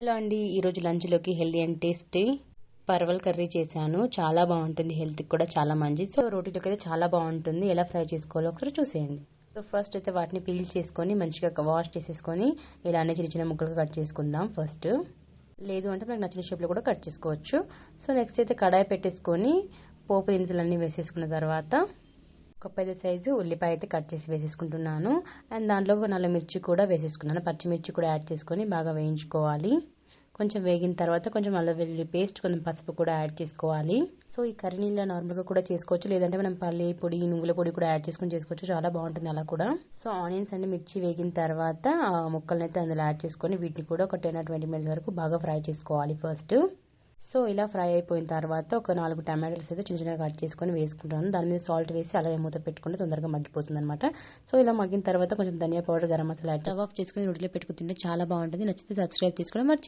Hello అండి, ఈరోజు లంచ్లోకి హెల్దీ అండ్ టేస్టీ పర్వల్ కర్రీ చేశాను. చాలా బాగుంటుంది, హెల్త్కి కూడా చాలా మంచిది. సో రోటీలోకి అయితే చాలా బాగుంటుంది. ఎలా ఫ్రై చేసుకోవాలో ఒకసారి చూసేయండి. సో ఫస్ట్ అయితే వాటిని పీల్ చేసుకొని మంచిగా వాష్ చేసేసుకొని ఇలానే చిన్న చిన్న ముక్కలుగా కట్ చేసుకుందాం ఫస్ట్. లేదు అంటే మనకు నచ్చిన షేప్లో కూడా కట్ చేసుకోవచ్చు. సో నెక్స్ట్ అయితే కడాయి పెట్టేసుకొని పోపు దినుసులన్నీ వేసేసుకున్న తర్వాత ఒక పెద్ద సైజు ఉల్లిపాయ అయితే కట్ చేసి వేసేసుకుంటున్నాను. అండ్ దాంట్లో ఒక 4 మిర్చి కూడా వేసేసుకున్నాను. పచ్చిమిర్చి కూడా యాడ్ చేసుకొని బాగా వేయించుకోవాలి. కొంచెం వేగిన తర్వాత కొంచెం అల్లం వెల్లుల్లి పేస్ట్, కొంచెం పసుపు కూడా యాడ్ చేసుకోవాలి. సో ఈ కర్రీని ఇలా నార్మల్గా కూడా చేసుకోవచ్చు, లేదంటే మనం పల్లి పొడి, నువ్వుల పొడి కూడా యాడ్ చేసుకొని చేసుకోవచ్చు. చాలా బాగుంటుంది అలా కూడా. సో ఆనియన్స్ అండ్ మిర్చి వేగిన తర్వాత ఆ ముక్కలను అయితే అందులో యాడ్ చేసుకొని వీటిని కూడా ఒక 10 or 20 minutes వరకు బాగా ఫ్రై చేసుకోవాలి ఫస్ట్. సో ఇలా ఫ్రై అయిపోయిన తర్వాత ఒక 4 టమాటోస్ అయితే చిన్న చిన్నగా కట్ చేసుకొని వేసుకుంటాను. దాని మీద సాల్ట్ వేసి అలాగే మూత పెట్టుకుంటే తొందరగా మగ్గిపోతుంది అనమాట. సో ఇలా మగ్గిన తర్వాత కొంచెం ధనియా పౌడర్, గరం మసాలా యాడ్ ఆఫ్ చేసుకొని రోటీలో పెట్టుకుని తింటే చాలా బాగుంటుంది. నచ్చితే సబ్స్క్రైబ్ చేసుకోవడం మర్చిపోకండి.